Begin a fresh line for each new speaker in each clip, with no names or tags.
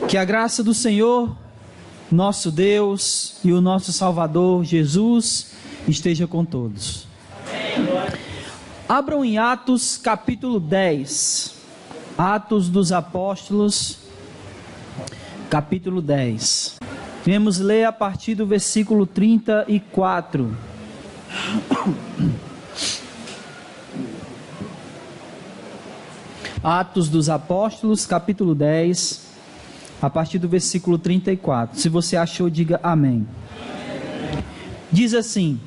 Que a graça do Senhor, nosso Deus e o nosso Salvador Jesus esteja com todos. Abram em Atos capítulo 10. Atos dos Apóstolos, capítulo 10. Vamos ler a partir do versículo 34. Atos dos Apóstolos, capítulo 10, a partir do versículo 34. Se você achou, diga amém. Diz assim: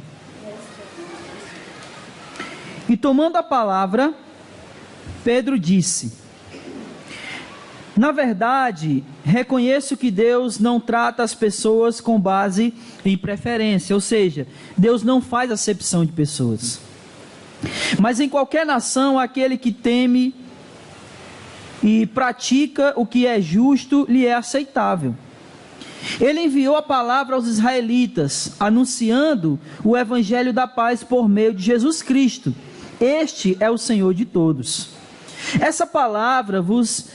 E tomando a palavra, Pedro disse: Na verdade, reconheço que Deus não trata as pessoas com base em preferência, ou seja, Deus não faz acepção de pessoas. Mas em qualquer nação, aquele que teme e pratica o que é justo lhe é aceitável. Ele enviou a palavra aos israelitas, anunciando o evangelho da paz por meio de Jesus Cristo. Este é o Senhor de todos. Essa palavra, vos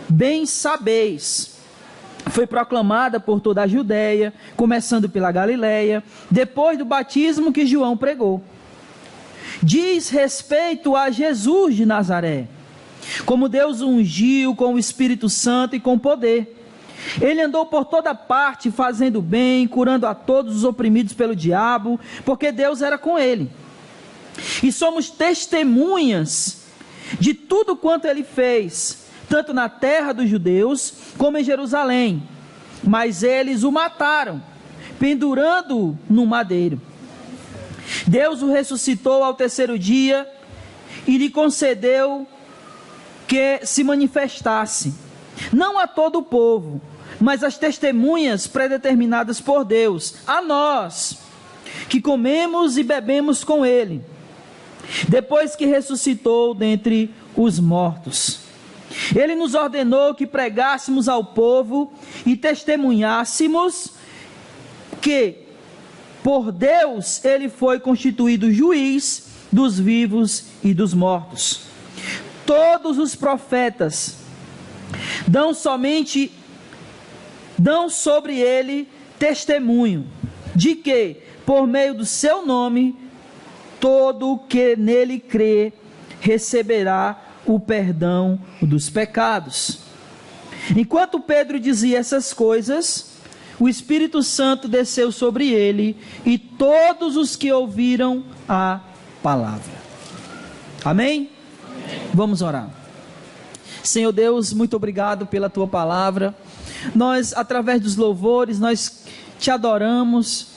bem sabeis, foi proclamada por toda a Judeia, começando pela Galileia, depois do batismo que João pregou. Diz respeito a Jesus de Nazaré, como Deus o ungiu com o Espírito Santo e com poder. Ele andou por toda parte fazendo bem, curando a todos os oprimidos pelo diabo, porque Deus era com ele. E somos testemunhas de tudo quanto ele fez, tanto na terra dos judeus, como em Jerusalém. Mas eles o mataram, pendurando-o no madeiro. Deus o ressuscitou ao terceiro dia e lhe concedeu que se manifestasse, não a todo o povo, mas às testemunhas predeterminadas por Deus, a nós, que comemos e bebemos com ele, depois que ressuscitou dentre os mortos. Ele nos ordenou que pregássemos ao povo e testemunhássemos que, por Deus, ele foi constituído juiz dos vivos e dos mortos. Todos os profetas dão sobre ele testemunho, de que, por meio do seu nome, todo o que nele crê receberá o perdão dos pecados. Enquanto Pedro dizia essas coisas, o Espírito Santo desceu sobre ele e todos os que ouviram a palavra. Amém? Vamos orar. Senhor Deus, muito obrigado pela tua palavra. Nós, através dos louvores, nós te adoramos.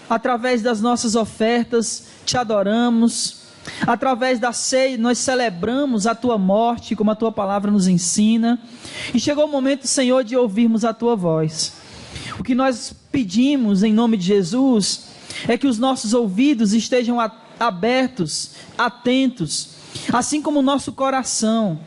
Através das nossas ofertas, te adoramos. Através da ceia, nós celebramos a tua morte, como a tua palavra nos ensina. E chegou o momento, Senhor, de ouvirmos a tua voz. O que nós pedimos em nome de Jesus é que os nossos ouvidos estejam abertos, atentos, assim como o nosso coração,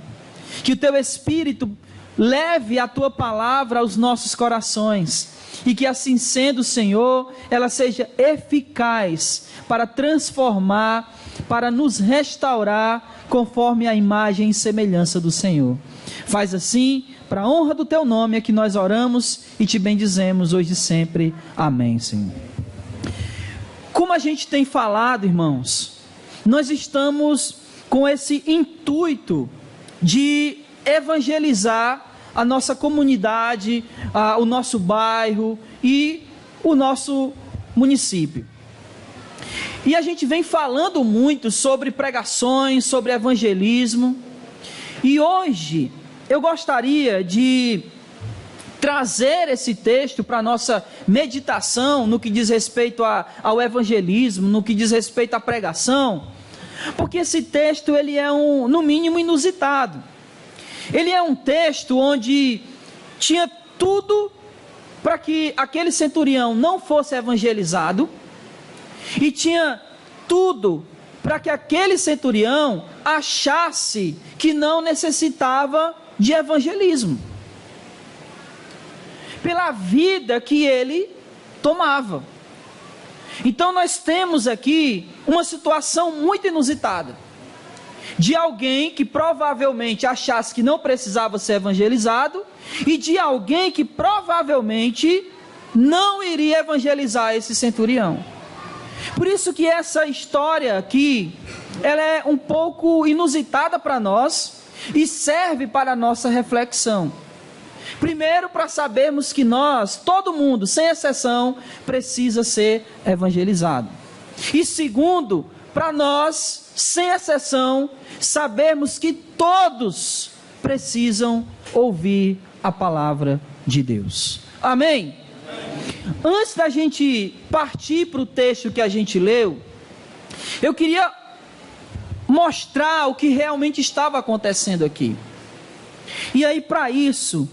que o teu Espírito leve a tua palavra aos nossos corações, e que assim sendo, Senhor, ela seja eficaz para transformar, para nos restaurar conforme a imagem e semelhança do Senhor. Faz assim, para a honra do teu nome é que nós oramos e te bendizemos hoje e sempre. Amém, Senhor. Como a gente tem falado, irmãos, nós estamos com esse intuito de evangelizar a nossa comunidade, o nosso bairro e o nosso município. E a gente vem falando muito sobre pregações, sobre evangelismo. E hoje eu gostaria de trazer esse texto para a nossa meditação no que diz respeito ao evangelismo, no que diz respeito à pregação, porque esse texto ele é no mínimo inusitado. Ele é um texto onde tinha tudo para que aquele centurião não fosse evangelizado, e tinha tudo para que aquele centurião achasse que não necessitava de evangelismo, pela vida que ele tomava. Então nós temos aqui uma situação muito inusitada, de alguém que provavelmente achasse que não precisava ser evangelizado, e de alguém que provavelmente não iria evangelizar esse centurião. Por isso que essa história aqui, ela é um pouco inusitada para nós e serve para a nossa reflexão. Primeiro, para sabermos que nós, todo mundo, sem exceção, precisa ser evangelizado. E segundo, para nós, sem exceção, sabermos que todos precisam ouvir a palavra de Deus. Amém? Antes da gente partir para o texto que a gente leu, eu queria mostrar o que realmente estava acontecendo aqui. E aí, para isso,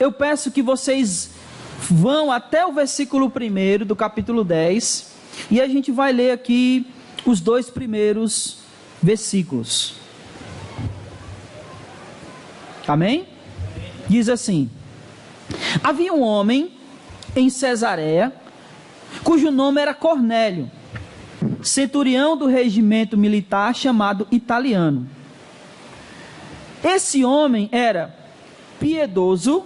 eu peço que vocês vão até o versículo 1 do capítulo 10, e a gente vai ler aqui os 2 primeiros versículos. Amém? Diz assim: havia um homem em Cesareia, cujo nome era Cornélio, centurião do regimento militar chamado Italiano. Esse homem era piedoso,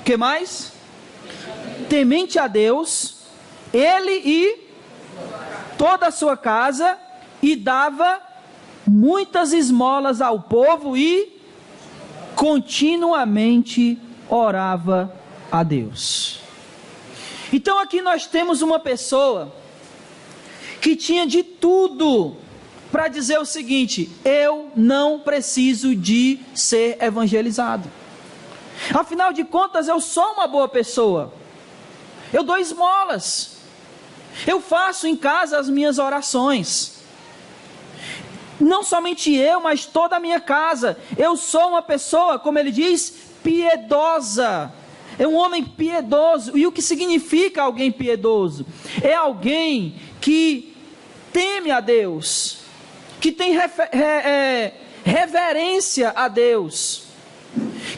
que mais? Temente a Deus, ele e toda a sua casa, e dava muitas esmolas ao povo e continuamente orava a Deus. Então aqui nós temos uma pessoa que tinha de tudo para dizer o seguinte: eu não preciso de ser evangelizado. Afinal de contas, eu sou uma boa pessoa. Eu dou esmolas. Eu faço em casa as minhas orações. Não somente eu, mas toda a minha casa. Eu sou uma pessoa, como ele diz, piedosa. É um homem piedoso. E o que significa alguém piedoso? É alguém que teme a Deus, que tem reverência a Deus,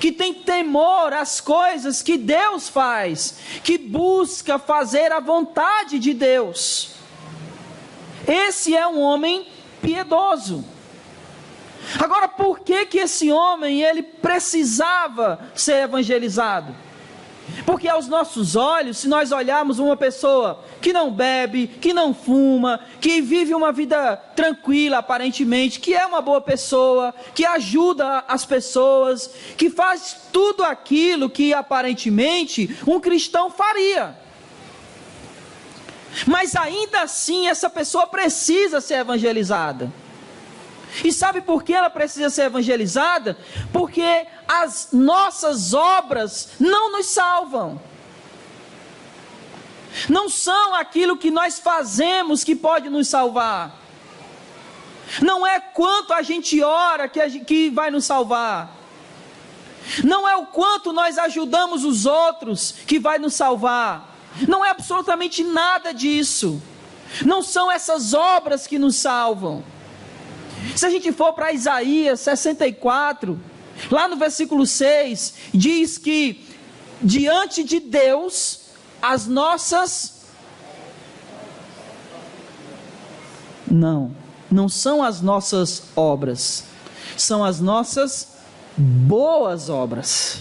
que tem temor às coisas que Deus faz, que busca fazer a vontade de Deus. Esse é um homem piedoso. Agora, por que esse homem, ele precisava ser evangelizado? Porque aos nossos olhos, se nós olharmos uma pessoa que não bebe, que não fuma, que vive uma vida tranquila aparentemente, que é uma boa pessoa, que ajuda as pessoas, que faz tudo aquilo que aparentemente um cristão faria, mas ainda assim essa pessoa precisa ser evangelizada. E sabe por que ela precisa ser evangelizada? Porque as nossas obras não nos salvam. Não são aquilo que nós fazemos que pode nos salvar. Não é quanto a gente ora que vai nos salvar. Não é o quanto nós ajudamos os outros que vai nos salvar. Não é absolutamente nada disso. Não são essas obras que nos salvam. Se a gente for para Isaías 64, lá no versículo 6, diz que diante de Deus, as nossas... Não são as nossas obras, são as nossas boas obras.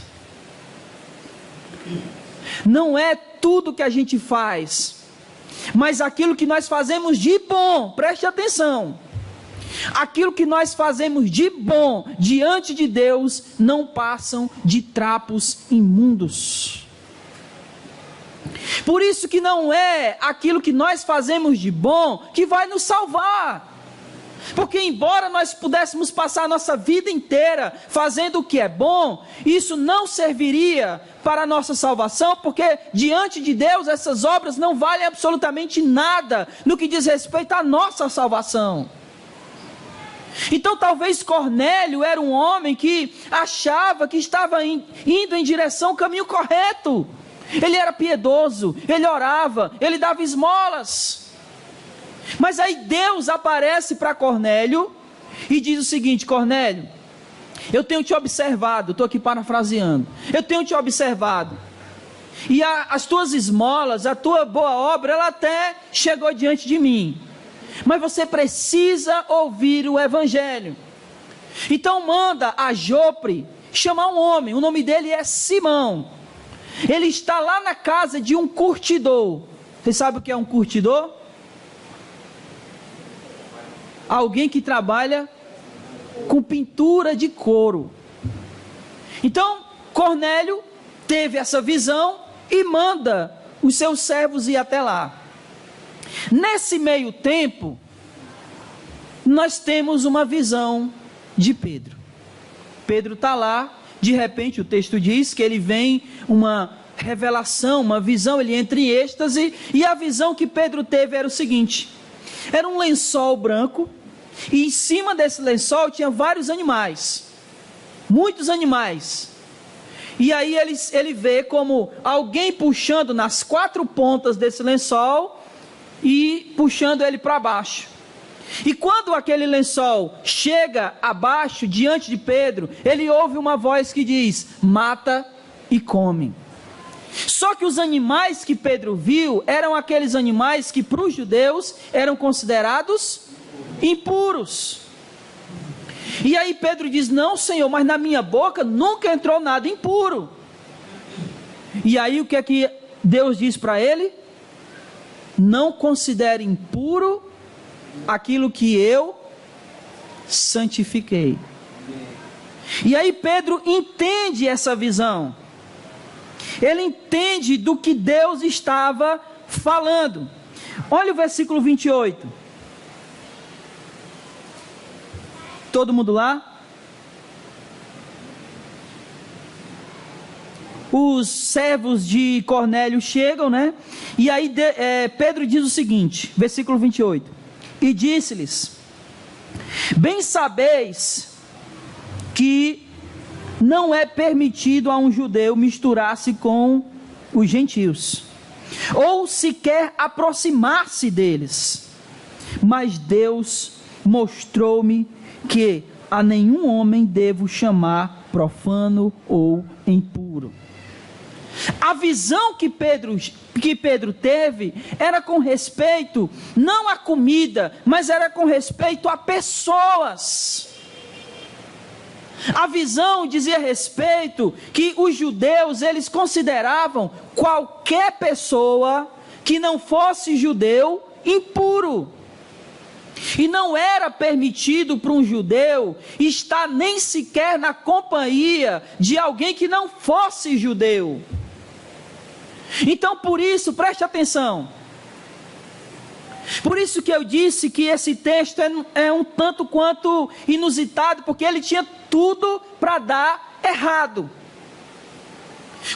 Não é tudo que a gente faz, mas aquilo que nós fazemos de bom, preste atenção. Aquilo que nós fazemos de bom diante de Deus não passam de trapos imundos. Por isso que não é aquilo que nós fazemos de bom que vai nos salvar. Porque embora nós pudéssemos passar a nossa vida inteira fazendo o que é bom, isso não serviria para a nossa salvação, porque diante de Deus essas obras não valem absolutamente nada no que diz respeito à nossa salvação. Então talvez Cornélio era um homem que achava que estava indo em direção ao caminho correto. Ele era piedoso, ele orava, ele dava esmolas. Mas aí Deus aparece para Cornélio e diz o seguinte: Cornélio, eu tenho te observado, estou aqui parafraseando, eu tenho te observado, e as tuas esmolas, a tua boa obra, ela até chegou diante de mim, mas você precisa ouvir o evangelho. Então manda a Jope chamar um homem, o nome dele é Simão. Ele está lá na casa de um curtidor. Você sabe o que é um curtidor? Alguém que trabalha com pintura de couro. Então, Cornélio teve essa visão e manda os seus servos ir até lá. Nesse meio tempo, nós temos uma visão de Pedro. Pedro está lá, de repente o texto diz que ele vem uma revelação, uma visão, ele entra em êxtase, e a visão que Pedro teve era o seguinte: era um lençol branco, e em cima desse lençol tinha vários animais, muitos animais, e aí ele vê como alguém puxando nas 4 pontas desse lençol, e puxando ele para baixo. E quando aquele lençol chega abaixo, diante de Pedro, ele ouve uma voz que diz: mata e come. Só que os animais que Pedro viu eram aqueles animais que para os judeus eram considerados impuros. E aí Pedro diz: não, Senhor, mas na minha boca nunca entrou nada impuro. E aí o que é que Deus diz para ele? Não considere impuro aquilo que eu santifiquei. E aí Pedro entende essa visão. Ele entende do que Deus estava falando. Olha o versículo 28. Todo mundo lá? Os servos de Cornélio chegam, né? E aí Pedro diz o seguinte, versículo 28. E disse-lhes: bem sabeis que não é permitido a um judeu misturar-se com os gentios, ou sequer aproximar-se deles. Mas Deus mostrou-me que a nenhum homem devo chamar profano ou impuro. A visão que Pedro teve era com respeito, não à comida, mas era com respeito a pessoas. A visão dizia respeito que os judeus, eles consideravam qualquer pessoa que não fosse judeu impuro. E não era permitido para um judeu estar nem sequer na companhia de alguém que não fosse judeu. Então, por isso, preste atenção. Por isso que eu disse que esse texto é um tanto quanto inusitado, porque ele tinha tudo para dar errado.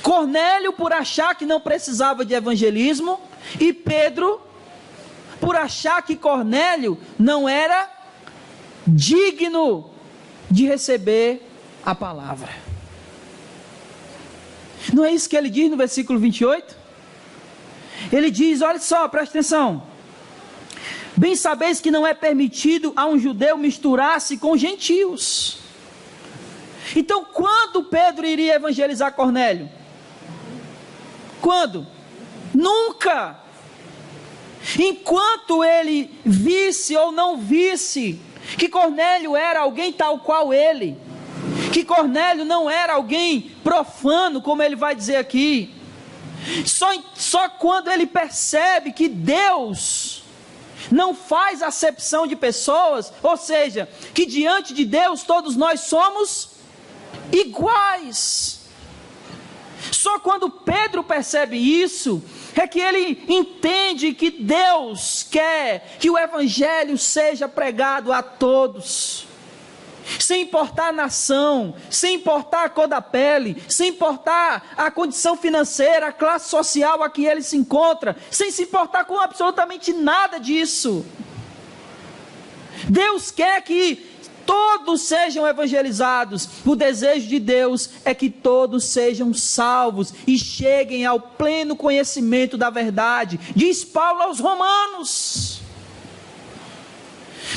Cornélio, por achar que não precisava de evangelismo, e Pedro, por achar que Cornélio não era digno de receber a palavra. Não é isso que ele diz no versículo 28? Ele diz, olha só, presta atenção: bem sabeis que não é permitido a um judeu misturar-se com gentios. Então, quando Pedro iria evangelizar Cornélio? Quando? Nunca! Enquanto ele visse ou não visse que Cornélio era alguém tal qual ele, que Cornélio não era alguém profano, como ele vai dizer aqui, só quando ele percebe que Deus não faz acepção de pessoas, ou seja, que diante de Deus todos nós somos iguais. Só quando Pedro percebe isso, é que ele entende que Deus quer que o evangelho seja pregado a todos, sem importar a nação, sem importar a cor da pele, sem importar a condição financeira, a classe social a que ele se encontra, sem se importar com absolutamente nada disso. Deus quer que todos sejam evangelizados. O desejo de Deus é que todos sejam salvos e cheguem ao pleno conhecimento da verdade, diz Paulo aos Romanos.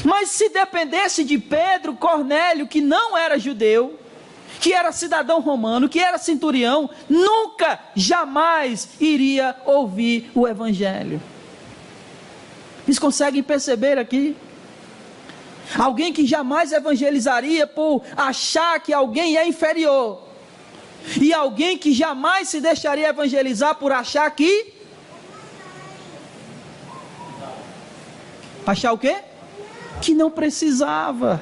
Mas se dependesse de Pedro, Cornélio, que não era judeu, que era cidadão romano, que era centurião, nunca, jamais iria ouvir o evangelho. Vocês conseguem perceber aqui? Alguém que jamais evangelizaria por achar que alguém é inferior. E alguém que jamais se deixaria evangelizar por achar que... Achar o quê? Que não precisava.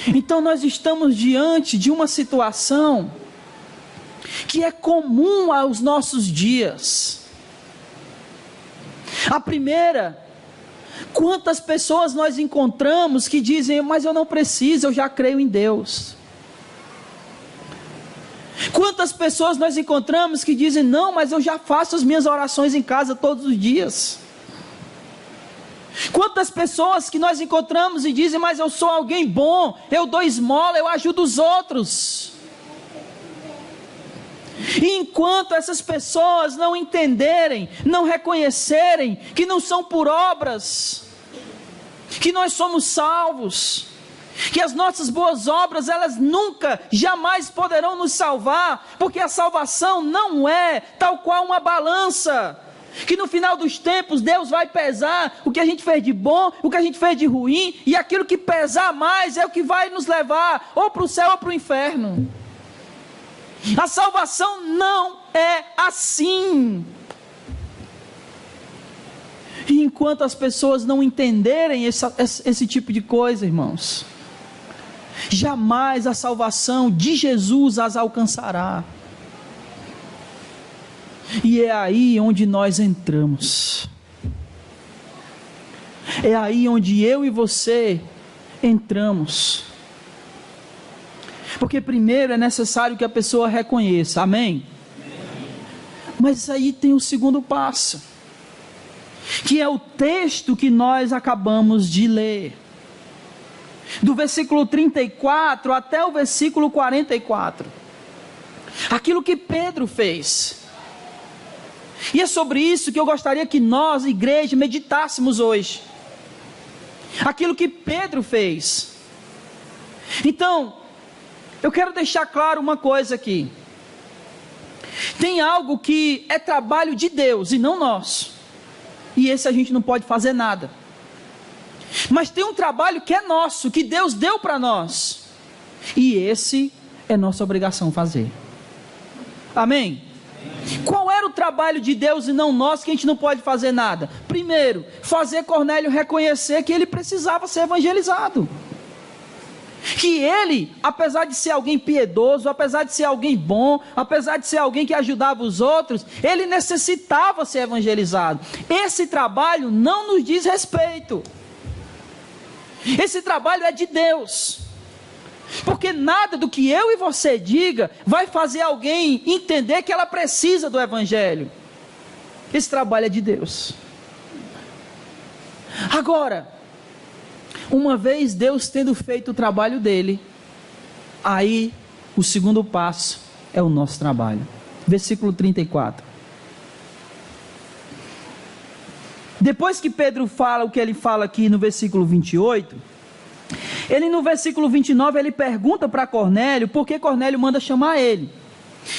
Então nós estamos diante de uma situação que é comum aos nossos dias. A primeira, quantas pessoas nós encontramos que dizem, mas eu não preciso, eu já creio em Deus. Quantas pessoas nós encontramos que dizem, não, mas eu já faço as minhas orações em casa todos os dias. Quantas pessoas que nós encontramos e dizem, mas eu sou alguém bom, eu dou esmola, eu ajudo os outros. E enquanto essas pessoas não entenderem, não reconhecerem que não são por obras, que nós somos salvos, que as nossas boas obras, elas nunca, jamais poderão nos salvar, porque a salvação não é tal qual uma balança, que no final dos tempos Deus vai pesar o que a gente fez de bom, o que a gente fez de ruim, e aquilo que pesar mais é o que vai nos levar ou para o céu ou para o inferno. A salvação não é assim. E enquanto as pessoas não entenderem esse tipo de coisa, irmãos, jamais a salvação de Jesus as alcançará. E é aí onde nós entramos. É aí onde eu e você entramos. Porque primeiro é necessário que a pessoa reconheça, amém? Mas aí tem o segundo passo, que é o texto que nós acabamos de ler. Do versículo 34 até o versículo 44. Aquilo que Pedro fez. E é sobre isso que eu gostaria que nós, igreja, meditássemos hoje. Aquilo que Pedro fez. Então, eu quero deixar claro uma coisa aqui. Tem algo que é trabalho de Deus e não nosso. E esse a gente não pode fazer nada. Mas tem um trabalho que é nosso, que Deus deu para nós. E esse é nossa obrigação fazer. Amém? Qual era o trabalho de Deus e não nosso, que a gente não pode fazer nada? Primeiro, fazer Cornélio reconhecer que ele precisava ser evangelizado. Que ele, apesar de ser alguém piedoso, apesar de ser alguém bom, apesar de ser alguém que ajudava os outros, ele necessitava ser evangelizado. Esse trabalho não nos diz respeito. Esse trabalho é de Deus. Porque nada do que eu e você diga vai fazer alguém entender que ela precisa do evangelho. Esse trabalho é de Deus. Agora, uma vez Deus tendo feito o trabalho dele, aí o segundo passo é o nosso trabalho. Versículo 34. Depois que Pedro fala o que ele fala aqui no versículo 28, ele no versículo 29, ele pergunta para Cornélio, por que Cornélio manda chamar ele.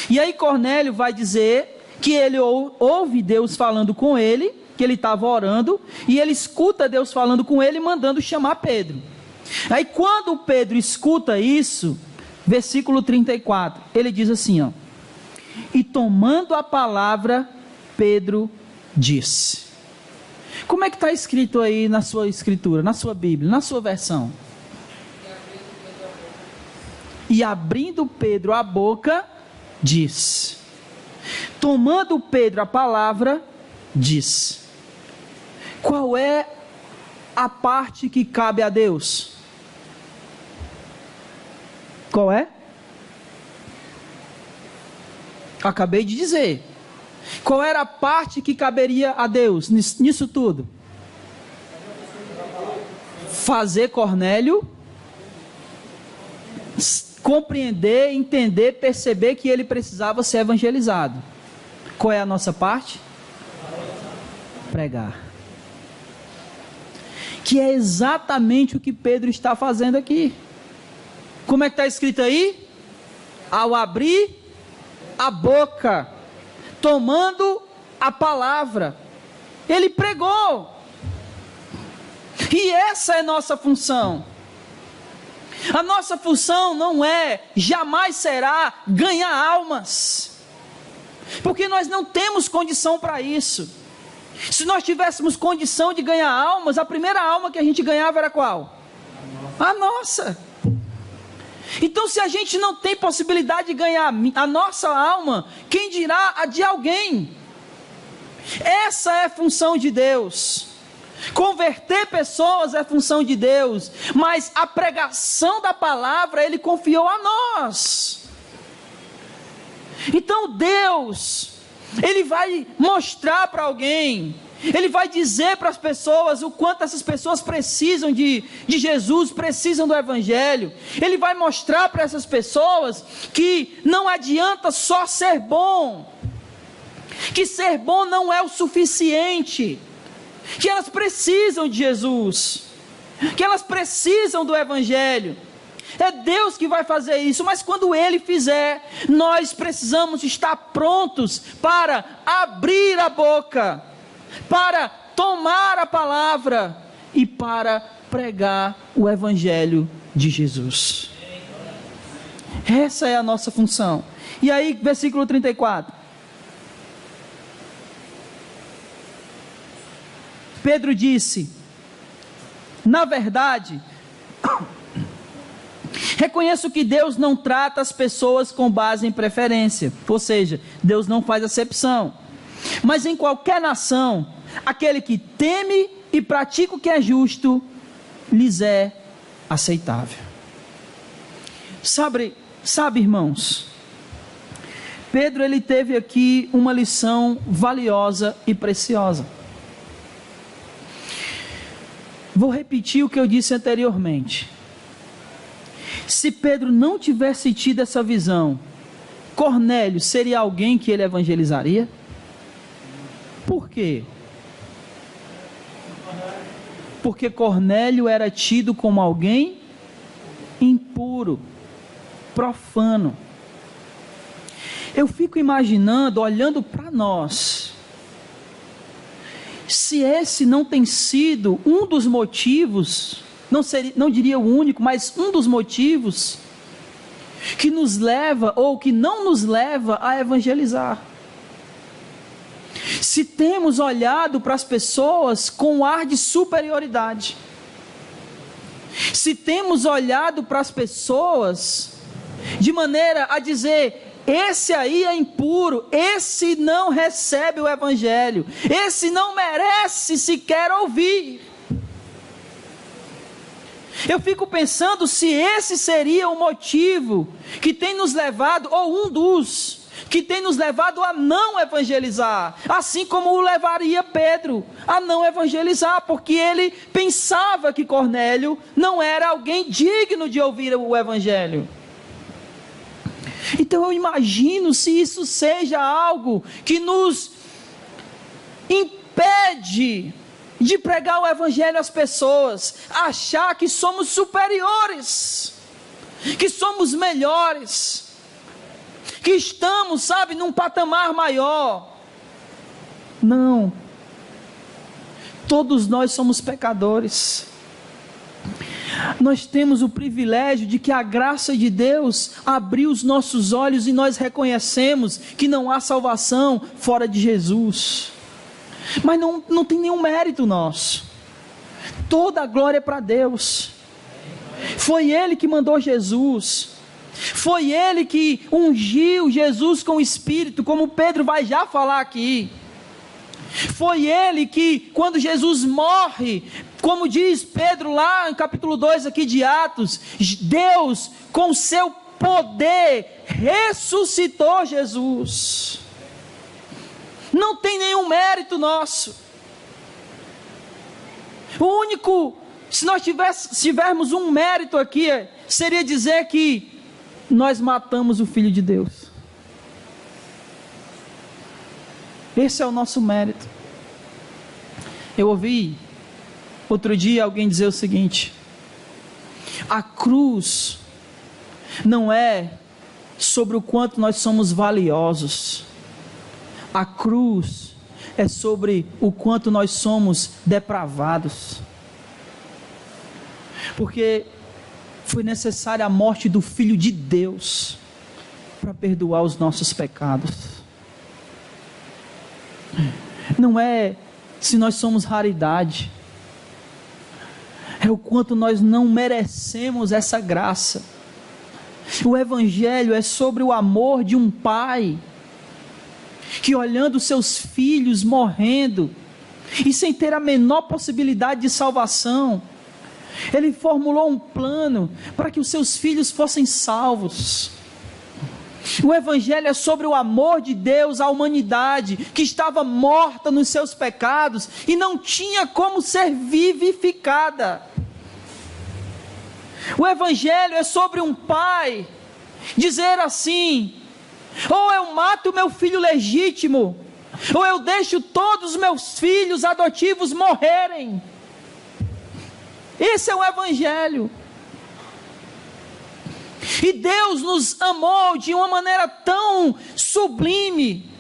E aí Cornélio vai dizer que ele ouve Deus falando com ele, que ele estava orando, e ele escuta Deus falando com ele, mandando chamar Pedro. Aí quando Pedro escuta isso, versículo 34, ele diz assim, ó: e tomando a palavra, Pedro disse. Como é que está escrito aí na sua escritura, na sua Bíblia, na sua versão? E abrindo Pedro a boca, diz. Tomando Pedro a palavra, diz. Qual é a parte que cabe a Deus? Qual é? Acabei de dizer. Qual era a parte que caberia a Deus nisso tudo? Fazer Cornélio compreender, entender, perceber que ele precisava ser evangelizado. Qual é a nossa parte? Pregar. Que é exatamente o que Pedro está fazendo aqui. Como é que está escrito aí? Ao abrir a boca, tomando a palavra, ele pregou. E essa é nossa função. A nossa função não é, jamais será, ganhar almas, porque nós não temos condição para isso. Se nós tivéssemos condição de ganhar almas, a primeira alma que a gente ganhava era qual? A nossa. Então, se a gente não tem possibilidade de ganhar a nossa alma, quem dirá a de alguém? Essa é a função de Deus. Converter pessoas é função de Deus, mas a pregação da palavra Ele confiou a nós. Então Deus, Ele vai mostrar para alguém, Ele vai dizer para as pessoas o quanto essas pessoas precisam de Jesus, precisam do Evangelho. Ele vai mostrar para essas pessoas que não adianta só ser bom, que ser bom não é o suficiente, que elas precisam de Jesus, que elas precisam do Evangelho. É Deus que vai fazer isso, mas quando Ele fizer, nós precisamos estar prontos para abrir a boca, para tomar a palavra e para pregar o Evangelho de Jesus. Essa é a nossa função. E aí, versículo 34. Pedro disse: na verdade, reconheço que Deus não trata as pessoas com base em preferência, ou seja, Deus não faz acepção, mas em qualquer nação, aquele que teme e pratica o que é justo, lhes é aceitável. Sabe, irmãos, Pedro ele teve aqui uma lição valiosa e preciosa. Vou repetir o que eu disse anteriormente. Se Pedro não tivesse tido essa visão, Cornélio seria alguém que ele evangelizaria? Por quê? Porque Cornélio era tido como alguém impuro, profano. Eu fico imaginando, olhando para nós, se esse não tem sido um dos motivos, não diria o único, mas um dos motivos que nos leva ou que não nos leva a evangelizar. Se temos olhado para as pessoas com um ar de superioridade, se temos olhado para as pessoas de maneira a dizer: esse aí é impuro, esse não recebe o Evangelho, esse não merece sequer ouvir. Eu fico pensando se esse seria o motivo que tem nos levado, ou um dos que tem nos levado a não evangelizar, assim como o levaria Pedro a não evangelizar, porque ele pensava que Cornélio não era alguém digno de ouvir o Evangelho. Então eu imagino se isso seja algo que nos impede de pregar o Evangelho às pessoas, achar que somos superiores, que somos melhores, que estamos, num patamar maior. Não, todos nós somos pecadores. Nós temos o privilégio de que a graça de Deus abriu os nossos olhos e nós reconhecemos que não há salvação fora de Jesus. Mas não tem nenhum mérito nosso. Toda a glória é para Deus. Foi Ele que mandou Jesus. Foi Ele que ungiu Jesus com o Espírito, como Pedro vai já falar aqui. Foi Ele que, quando Jesus morre, como diz Pedro lá em capítulo 2 aqui de Atos, Deus com seu poder ressuscitou Jesus. Não tem nenhum mérito nosso. O único, se nós tivermos um mérito aqui, seria dizer que nós matamos o Filho de Deus. Esse é o nosso mérito. Eu ouvi outro dia alguém dizer o seguinte: a cruz não é sobre o quanto nós somos valiosos, a cruz é sobre o quanto nós somos depravados. Porque foi necessária a morte do Filho de Deus para perdoar os nossos pecados. Não é se nós somos raridade, é o quanto nós não merecemos essa graça. O Evangelho é sobre o amor de um pai, que olhando seus filhos morrendo, e sem ter a menor possibilidade de salvação, ele formulou um plano para que os seus filhos fossem salvos. O Evangelho é sobre o amor de Deus à humanidade, que estava morta nos seus pecados, e não tinha como ser vivificada. O Evangelho é sobre um pai dizer assim: ou eu mato meu filho legítimo, ou eu deixo todos os meus filhos adotivos morrerem. Esse é o Evangelho. E Deus nos amou de uma maneira tão sublime,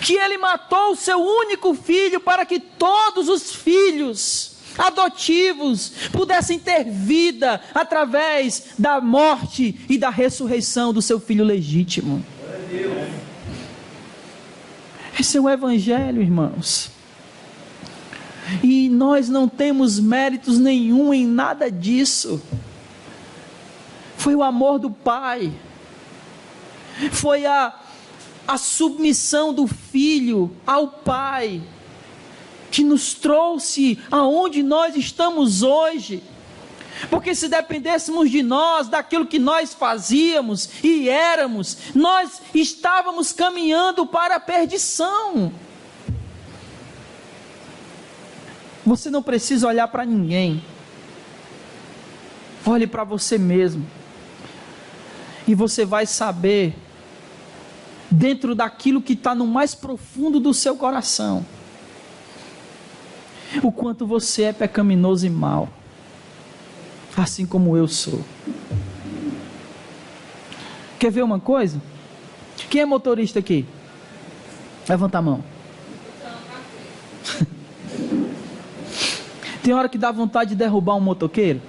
que Ele matou o seu único filho para que todos os filhos adotivos pudessem ter vida através da morte e da ressurreição do seu filho legítimo. Esse é o Evangelho, irmãos. E nós não temos méritos nenhum em nada disso. Foi o amor do Pai, foi a submissão do Filho ao Pai, que nos trouxe aonde nós estamos hoje. Porque se dependêssemos de nós, daquilo que nós fazíamos e éramos, nós estávamos caminhando para a perdição. Você não precisa olhar para ninguém, olhe para você mesmo, e você vai saber, dentro daquilo que está no mais profundo do seu coração, o quanto você é pecaminoso e mau, assim como eu sou. Quer ver uma coisa? Quem é motorista aqui? Levanta a mão. Tem hora que dá vontade de derrubar um motoqueiro?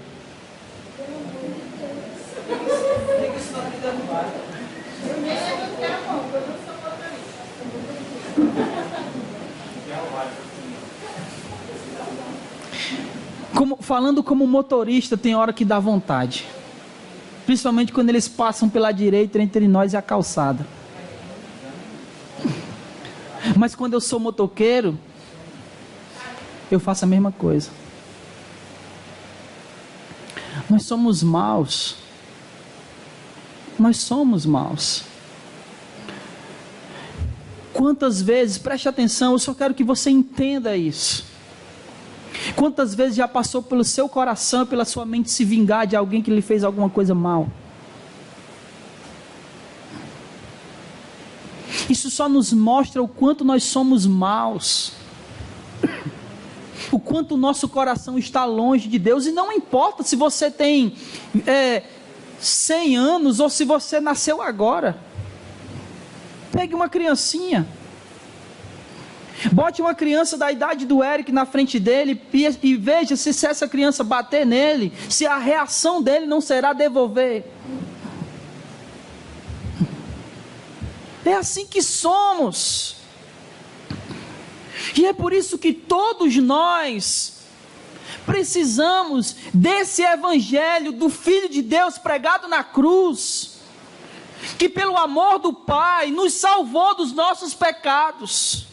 Falando como motorista, tem hora que dá vontade, principalmente quando eles passam pela direita entre nós e a calçada. Mas quando eu sou motoqueiro, eu faço a mesma coisa. Nós somos maus. Nós somos maus. Quantas vezes, preste atenção, eu só quero que você entenda isso. Quantas vezes já passou pelo seu coração, pela sua mente se vingar de alguém que lhe fez alguma coisa mal? Isso só nos mostra o quanto nós somos maus, o quanto o nosso coração está longe de Deus. E não importa se você tem 100 anos ou se você nasceu agora. Pegue uma criancinha, bote uma criança da idade do Eric na frente dele e veja se essa criança bater nele, se a reação dele não será devolver. É assim que somos. E é por isso que todos nós precisamos desse Evangelho do Filho de Deus pregado na cruz, que pelo amor do Pai nos salvou dos nossos pecados,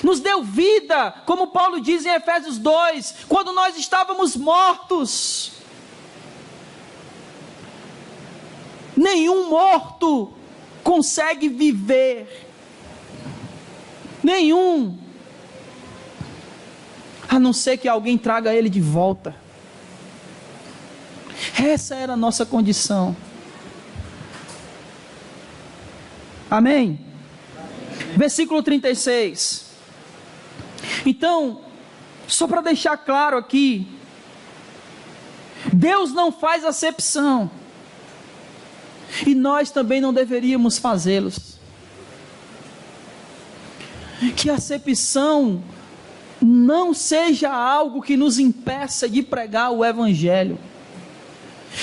nos deu vida, como Paulo diz em Efésios 2, quando nós estávamos mortos. Nenhum morto consegue viver, nenhum, a não ser que alguém traga ele de volta. Essa era a nossa condição. Amém? Versículo 36. Então, só para deixar claro aqui, Deus não faz acepção, e nós também não deveríamos fazê-los. Que acepção não seja algo que nos impeça de pregar o Evangelho.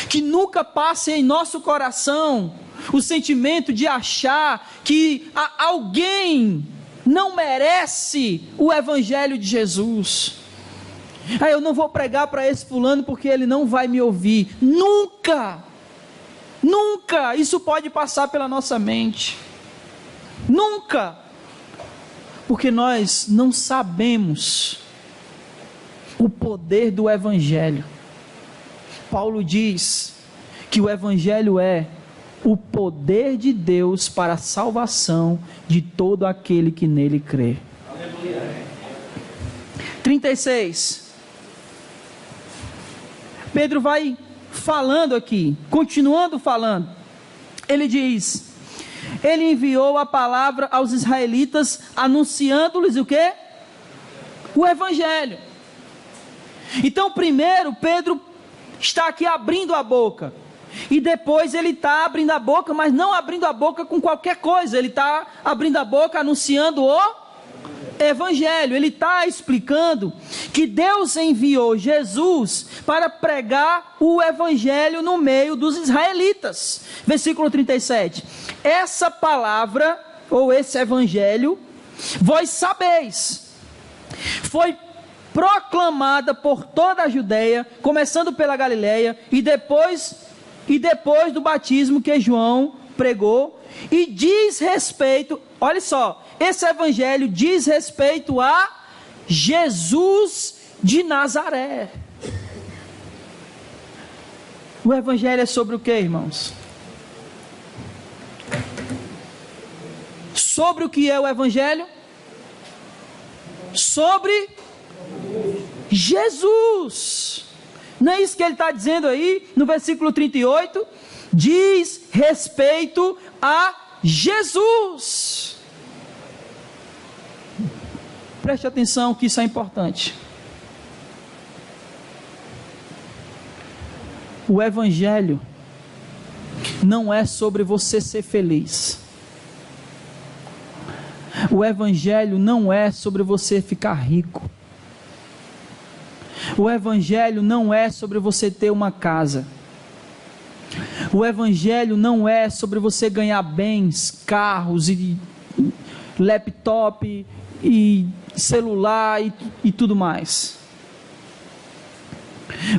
Que nunca passe em nosso coração o sentimento de achar que alguém não merece o Evangelho de Jesus. Eu não vou pregar para esse fulano porque ele não vai me ouvir. Nunca, nunca isso pode passar pela nossa mente. Nunca. Porque nós não sabemos o poder do Evangelho. Paulo diz que o Evangelho é o poder de Deus para a salvação de todo aquele que nele crê. Aleluia. 36. Pedro vai falando aqui, continuando falando. Ele diz: ele enviou a palavra aos israelitas, anunciando-lhes o quê? O Evangelho. Então, primeiro, Pedro está aqui abrindo a boca. E depois ele está abrindo a boca, mas não abrindo a boca com qualquer coisa. Ele está abrindo a boca anunciando o Evangelho. Ele está explicando que Deus enviou Jesus para pregar o Evangelho no meio dos israelitas. Versículo 37. Essa palavra, ou esse Evangelho, vós sabeis, foi proclamada por toda a Judeia, começando pela Galileia, e depois do batismo que João pregou, e diz respeito, olha só, esse Evangelho diz respeito a Jesus de Nazaré. O Evangelho é sobre o que, irmãos? Sobre o que é o Evangelho? Sobre Jesus. Não é isso que ele está dizendo aí no versículo 38? Diz respeito a Jesus. Preste atenção que isso é importante. O Evangelho não é sobre você ser feliz. O Evangelho não é sobre você ficar rico. O Evangelho não é sobre você ter uma casa. O Evangelho não é sobre você ganhar bens, carros e laptop e celular e tudo mais.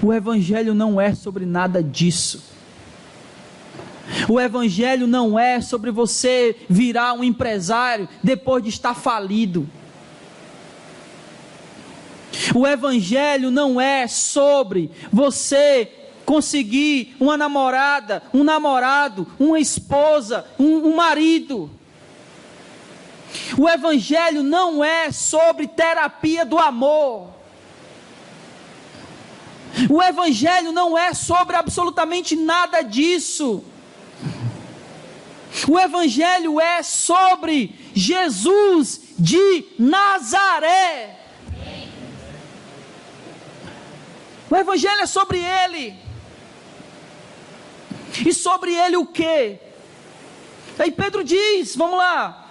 O Evangelho não é sobre nada disso. O Evangelho não é sobre você virar um empresário depois de estar falido. O Evangelho não é sobre você conseguir uma namorada, um namorado, uma esposa, um marido. O Evangelho não é sobre terapia do amor. O Evangelho não é sobre absolutamente nada disso. O Evangelho é sobre Jesus de Nazaré. O Evangelho é sobre Ele. E sobre Ele o quê? Aí Pedro diz, vamos lá.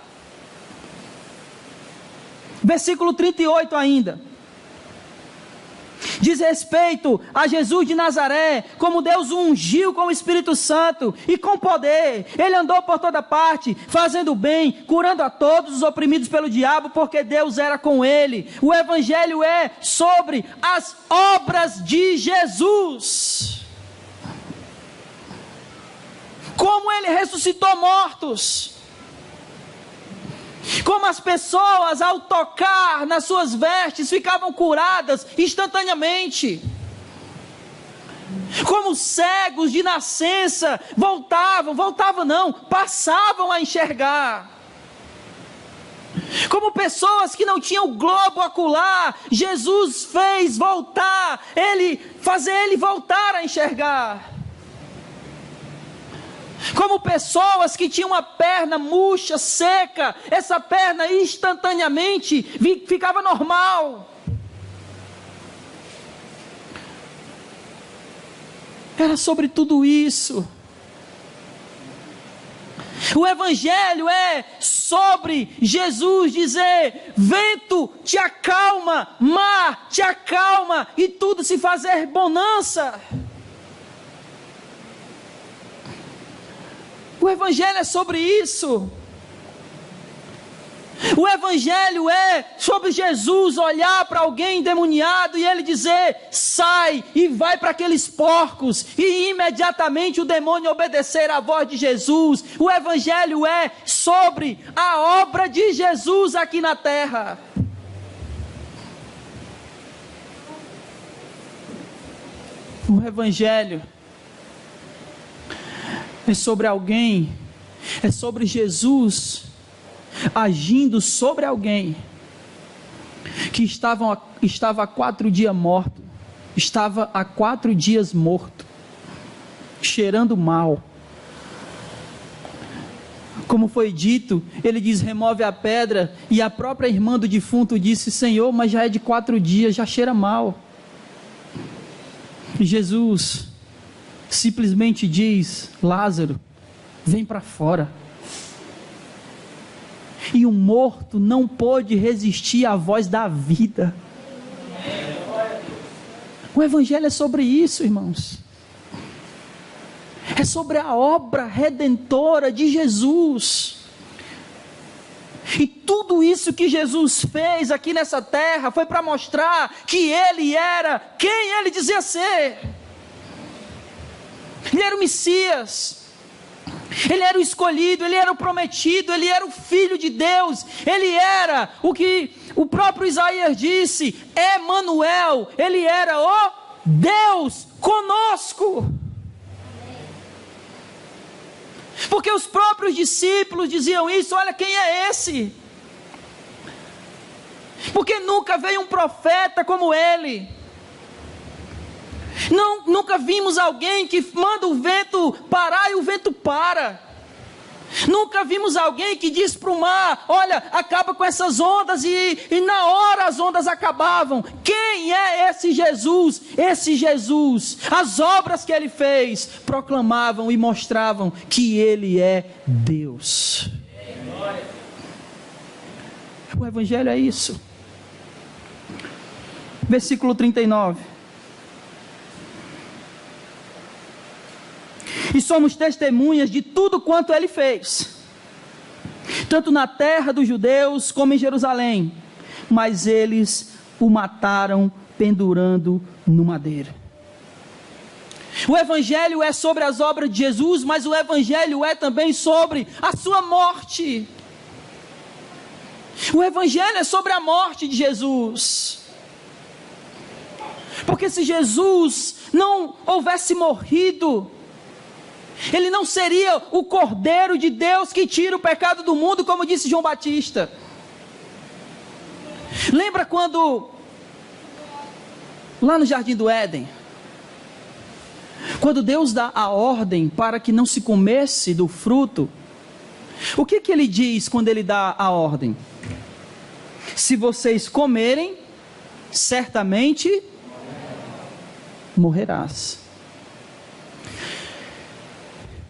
Versículo 38 ainda. Diz respeito a Jesus de Nazaré, como Deus o ungiu com o Espírito Santo e com poder. Ele andou por toda parte, fazendo bem, curando a todos os oprimidos pelo diabo, porque Deus era com ele. O Evangelho é sobre as obras de Jesus. Como ele ressuscitou mortos. Como as pessoas, ao tocar nas suas vestes, ficavam curadas instantaneamente. Como cegos de nascença passavam a enxergar. Como pessoas que não tinham globo ocular, Jesus fez fazer ele voltar a enxergar. Como pessoas que tinham uma perna murcha, seca, essa perna instantaneamente ficava normal. Era sobre tudo isso. O Evangelho é sobre Jesus dizer: vento, te acalma, mar, te acalma, e tudo se fazer bonança. O Evangelho é sobre isso. O Evangelho é sobre Jesus olhar para alguém endemoniado e ele dizer: sai e vai para aqueles porcos, e imediatamente o demônio obedecer à voz de Jesus. O Evangelho é sobre a obra de Jesus aqui na terra. O Evangelho é sobre alguém, é sobre Jesus agindo sobre alguém que estava há 4 dias morto, estava há 4 dias morto, cheirando mal. Como foi dito, ele diz: remove a pedra, e a própria irmã do defunto disse: Senhor, mas já é de 4 dias, já cheira mal. E Jesus simplesmente diz: Lázaro, vem para fora. E o morto não pôde resistir à voz da vida. O Evangelho é sobre isso, irmãos. É sobre a obra redentora de Jesus. E tudo isso que Jesus fez aqui nessa terra foi para mostrar que Ele era quem Ele dizia ser. Ele era o Messias. Ele era o escolhido, Ele era o prometido, Ele era o Filho de Deus, Ele era o que o próprio Isaías disse, Emanuel, Ele era o Deus conosco. Porque os próprios discípulos diziam isso: olha, quem é esse? Porque nunca veio um profeta como ele. Nunca vimos alguém que manda o vento parar e o vento para. Nunca vimos alguém que diz para o mar: olha, acaba com essas ondas, e na hora as ondas acabavam. Quem é esse Jesus? Esse Jesus, as obras que ele fez proclamavam e mostravam que ele é Deus. O Evangelho é isso. Versículo 39. E somos testemunhas de tudo quanto ele fez, tanto na terra dos judeus como em Jerusalém, mas eles o mataram pendurando no madeiro. O Evangelho é sobre as obras de Jesus, mas o Evangelho é também sobre a sua morte. O Evangelho é sobre a morte de Jesus. Porque se Jesus não houvesse morrido, ele não seria o Cordeiro de Deus que tira o pecado do mundo, como disse João Batista. Lembra quando, lá no Jardim do Éden, quando Deus dá a ordem para que não se comesse do fruto, o que ele diz quando ele dá a ordem? Se vocês comerem, certamente morrerás.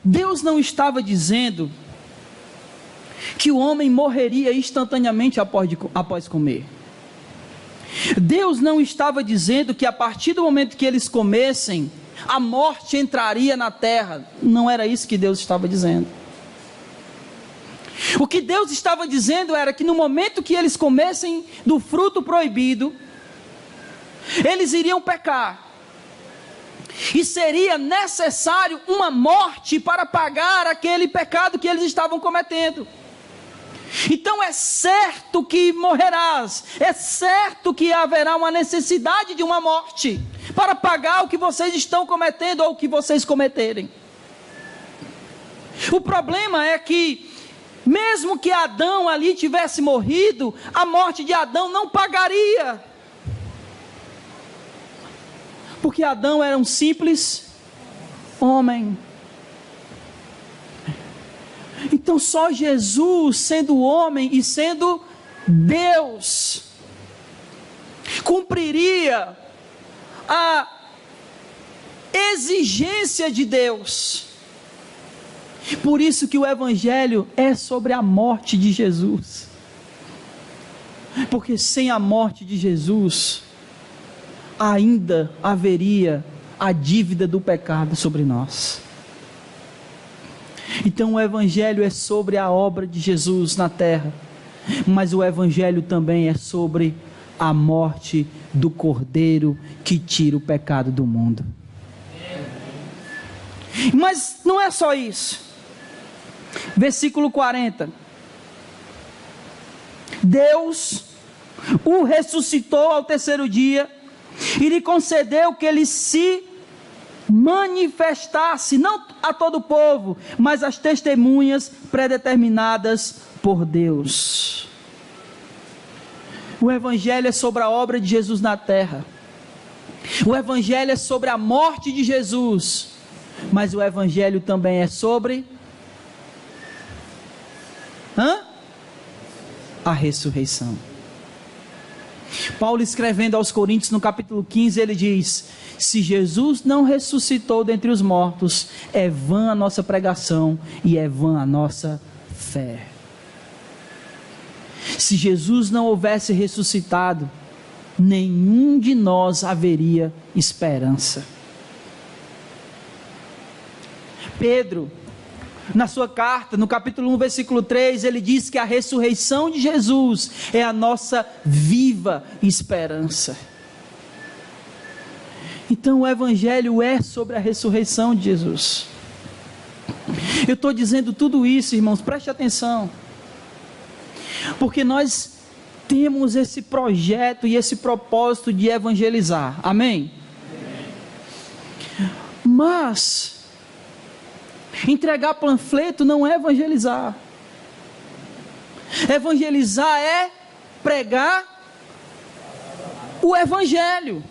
Deus não estava dizendo que o homem morreria instantaneamente após comer. Deus não estava dizendo que a partir do momento que eles comessem, a morte entraria na terra. Não era isso que Deus estava dizendo. O que Deus estava dizendo era que no momento que eles comessem do fruto proibido, eles iriam pecar. E seria necessário uma morte para pagar aquele pecado que eles estavam cometendo. Então é certo que morrerás, é certo que haverá uma necessidade de uma morte para pagar o que vocês estão cometendo ou o que vocês cometerem. O problema é que, mesmo que Adão ali tivesse morrido, a morte de Adão não pagaria. Porque Adão era um simples homem. Então só Jesus, sendo homem e sendo Deus, cumpriria a exigência de Deus Por isso que o Evangelho é sobre a morte de Jesus. Porque sem a morte de Jesus, ainda haveria a dívida do pecado sobre nós. Então o Evangelho é sobre a obra de Jesus na terra, mas o Evangelho também é sobre a morte do Cordeiro que tira o pecado do mundo. Mas não é só isso. Versículo 40. Deus o ressuscitou ao terceiro dia e lhe concedeu que ele se manifestasse, não a todo o povo, mas às testemunhas predeterminadas por Deus. O Evangelho é sobre a obra de Jesus na terra. O Evangelho é sobre a morte de Jesus, mas o Evangelho também é sobre a ressurreição. Paulo, escrevendo aos Coríntios no capítulo 15, ele diz: se Jesus não ressuscitou dentre os mortos, é vã a nossa pregação e é vã a nossa fé. Se Jesus não houvesse ressuscitado, nenhum de nós haveria esperança. Pedro, na sua carta, no capítulo 1, versículo 3, ele diz que a ressurreição de Jesus é a nossa viva esperança. Então o Evangelho é sobre a ressurreição de Jesus. Eu estou dizendo tudo isso, irmãos, preste atenção, porque nós temos esse projeto e esse propósito de evangelizar, amém? Mas entregar panfleto não é evangelizar. Evangelizar é pregar o Evangelho.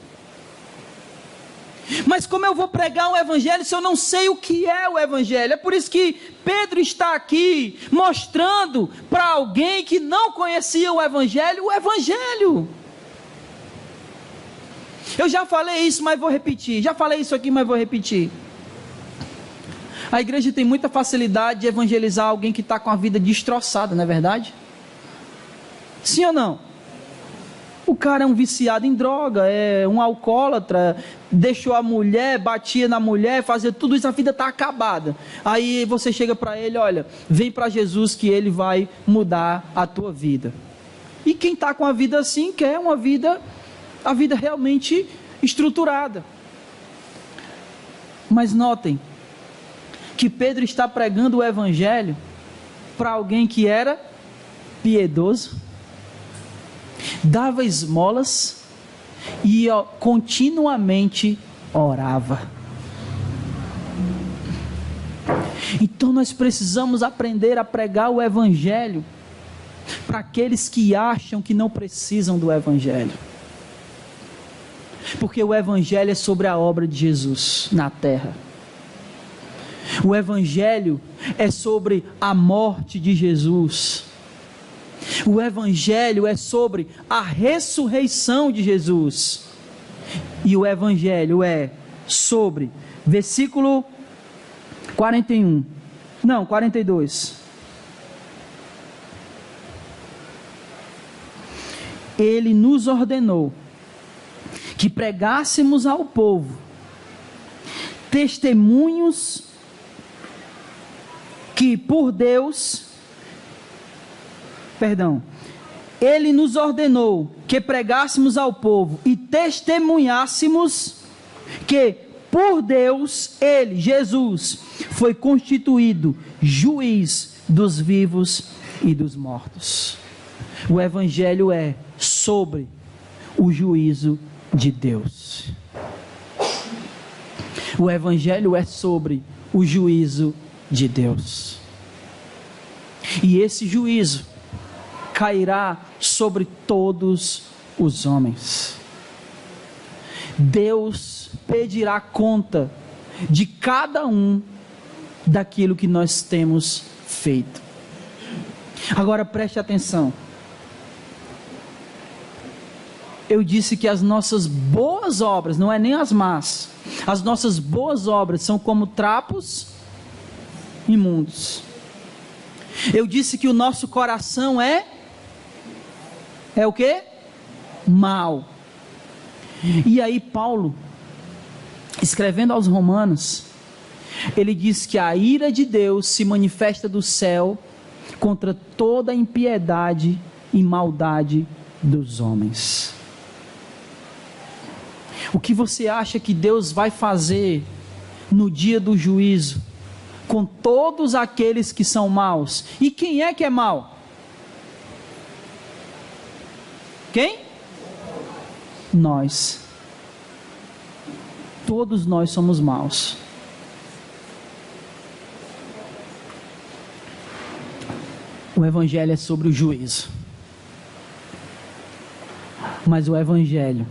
Mas como eu vou pregar o Evangelho se eu não sei o que é o Evangelho? É por isso que Pedro está aqui mostrando para alguém que não conhecia o Evangelho. Eu já falei isso, mas vou repetir. Já falei isso aqui, mas vou repetir. A igreja tem muita facilidade de evangelizar alguém que está com a vida destroçada, não é verdade? Sim ou não? O cara é um viciado em droga, é um alcoólatra, deixou a mulher, batia na mulher, fazia tudo isso, a vida está acabada. Aí você chega para ele: olha, vem para Jesus que ele vai mudar a tua vida. E quem está com a vida assim quer a vida realmente estruturada. Mas notem que Pedro está pregando o Evangelho para alguém que era piedoso, dava esmolas e continuamente orava. Então nós precisamos aprender a pregar o Evangelho para aqueles que acham que não precisam do Evangelho, porque o Evangelho é sobre a obra de Jesus na terra. O Evangelho é sobre a morte de Jesus. O Evangelho é sobre a ressurreição de Jesus. E o Evangelho é sobre, versículo 42. Ele nos ordenou que pregássemos ao povo testemunhos que por Deus, ele nos ordenou que pregássemos ao povo e testemunhássemos que por Deus, ele, Jesus, foi constituído juiz dos vivos e dos mortos. O Evangelho é sobre o juízo de Deus. O Evangelho é sobre o juízo de Deus. E esse juízo cairá sobre todos os homens. Deus pedirá conta de cada um daquilo que nós temos feito. Agora preste atenção. Eu disse que as nossas boas obras, não é nem as más, as nossas boas obras são como trapos imundos. Eu disse que o nosso coração é o quê? Mau. E aí Paulo, escrevendo aos Romanos, ele diz que a ira de Deus se manifesta do céu contra toda a impiedade e maldade dos homens. O que você acha que Deus vai fazer no dia do juízo com todos aqueles que são maus? E quem é que é mau? Quem? Nós. Todos nós somos maus. O Evangelho é sobre o juízo. Mas o Evangelho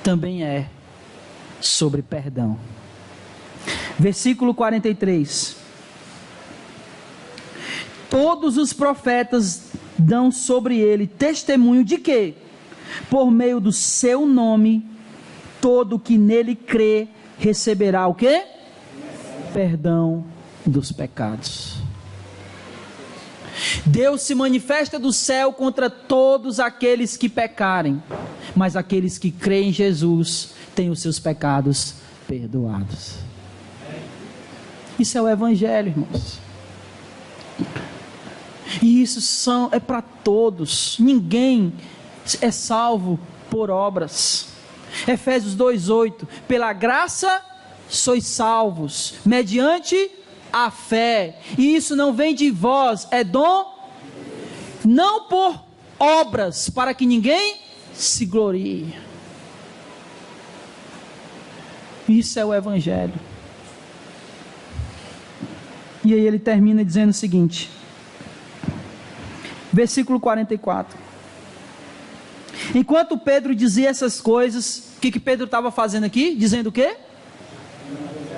também é sobre perdão. Versículo 43. Todos os profetas dão sobre ele testemunho de que, por meio do seu nome, todo que nele crê receberá o quê? Perdão dos pecados. Deus se manifesta do céu contra todos aqueles que pecarem, mas aqueles que creem em Jesus têm os seus pecados perdoados. Isso é o Evangelho, irmãos. E isso é para todos. Ninguém é salvo por obras. Efésios 2:8, pela graça sois salvos, mediante a fé, e isso não vem de vós, é dom, não por obras, para que ninguém se glorie. Isso é o Evangelho. E aí ele termina dizendo o seguinte, versículo 44. Enquanto Pedro dizia essas coisas, o que Pedro estava fazendo aqui? Dizendo o quê?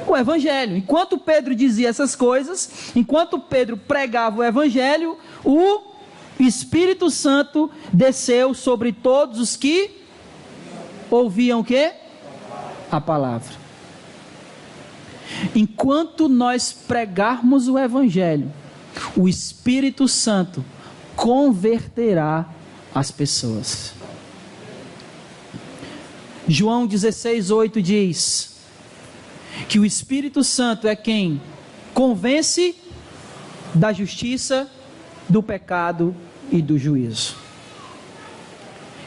O Evangelho. Enquanto Pedro dizia essas coisas, enquanto Pedro pregava o Evangelho, o Espírito Santo desceu sobre todos os que ouviam o quê? A palavra. Enquanto nós pregarmos o Evangelho, o Espírito Santo converterá as pessoas. João 16:8 diz que o Espírito Santo é quem convence da justiça, do pecado e do juízo.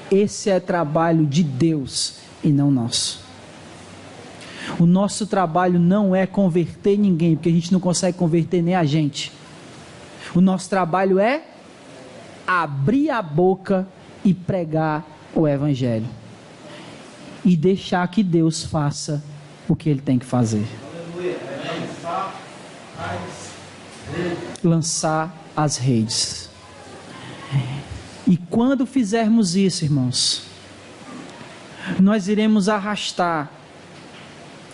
Esse é trabalho de Deus e não nosso. O nosso trabalho não é converter ninguém, porque a gente não consegue converter nem a gente. O nosso trabalho é abrir a boca e pregar o Evangelho. E deixar que Deus faça o que Ele tem que fazer. Lançar as redes. E quando fizermos isso, irmãos, nós iremos arrastar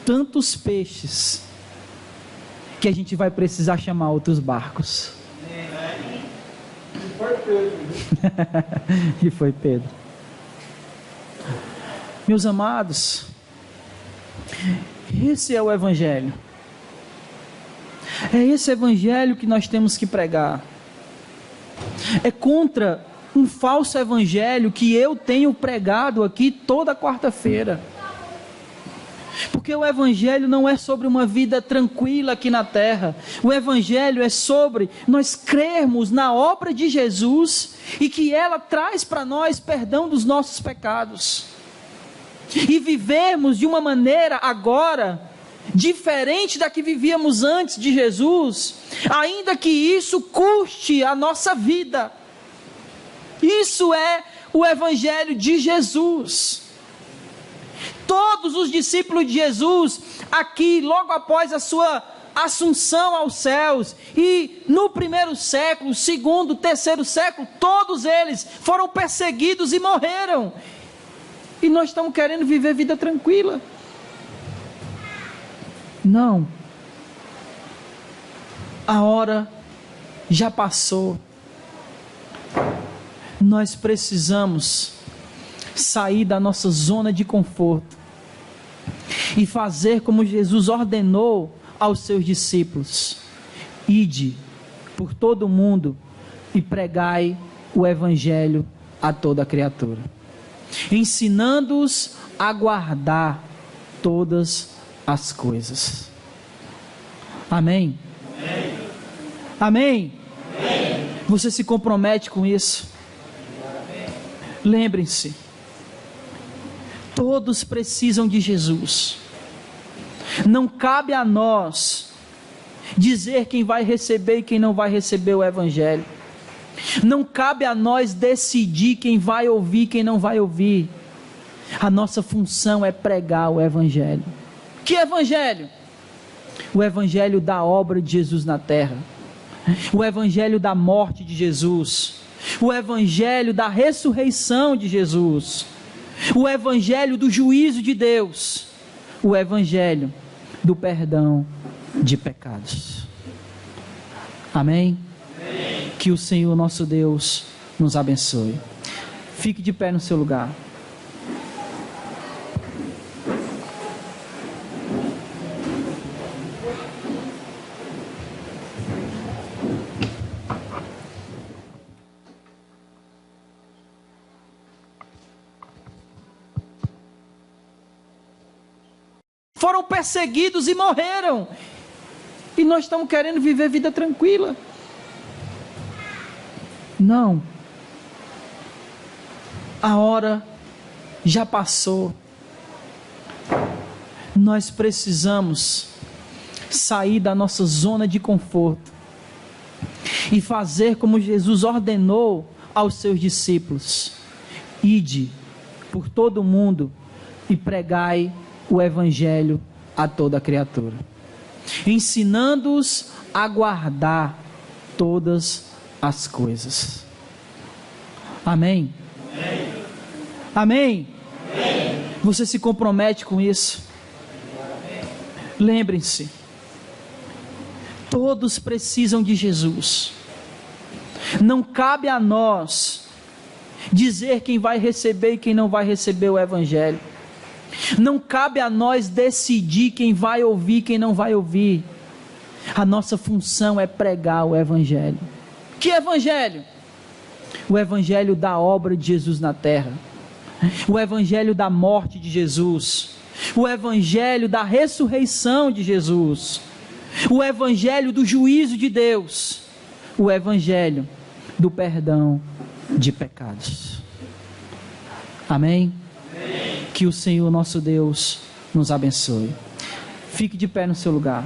tantos peixes que a gente vai precisar chamar outros barcos. E foi Pedro. Meus amados, esse é o Evangelho. É esse Evangelho que nós temos que pregar. É contra um falso evangelho que eu tenho pregado aqui toda quarta-feira. Porque o Evangelho não é sobre uma vida tranquila aqui na terra. O Evangelho é sobre nós crermos na obra de Jesus e que ela traz para nós perdão dos nossos pecados. E vivermos de uma maneira agora diferente da que vivíamos antes de Jesus, ainda que isso custe a nossa vida. Isso é o Evangelho de Jesus. Todos os discípulos de Jesus, aqui, logo após a sua assunção aos céus, e no primeiro século, segundo, terceiro século, todos eles foram perseguidos e morreram. E nós estamos querendo viver vida tranquila. Não. A hora já passou. Nós precisamos sair da nossa zona de conforto e fazer como Jesus ordenou aos seus discípulos: Ide por todo o mundo e pregai o evangelho a toda criatura, ensinando-os a guardar todas as coisas. Amém? Amém? Amém? Você se compromete com isso? Lembrem-se, todos precisam de Jesus. Não cabe a nós dizer quem vai receber e quem não vai receber o evangelho. Não cabe a nós decidir quem vai ouvir e quem não vai ouvir. A nossa função é pregar o evangelho. Que evangelho? O evangelho da obra de Jesus na terra, o evangelho da morte de Jesus, o evangelho da ressurreição de Jesus, o evangelho do juízo de Deus, o evangelho do perdão de pecados. Amém? Amém. Que o Senhor nosso Deus nos abençoe. Fique de pé no seu lugar. Foram perseguidos e morreram. E nós estamos querendo viver vida tranquila. Não. A hora já passou. Nós precisamos sair da nossa zona de conforto e fazer como Jesus ordenou aos seus discípulos: ide por todo o mundo e pregai o evangelho a toda criatura, ensinando-os a guardar todas as coisas. Amém? Amém? Amém? Amém. Você se compromete com isso? Lembrem-se, todos precisam de Jesus. Não cabe a nós dizer quem vai receber e quem não vai receber o evangelho. Não cabe a nós decidir quem vai ouvir e quem não vai ouvir. A nossa função é pregar o evangelho. Que evangelho? O evangelho da obra de Jesus na terra, o evangelho da morte de Jesus, o evangelho da ressurreição de Jesus, o evangelho do juízo de Deus, o evangelho do perdão de pecados. Amém? Que o Senhor nosso Deus nos abençoe. Fique de pé no seu lugar.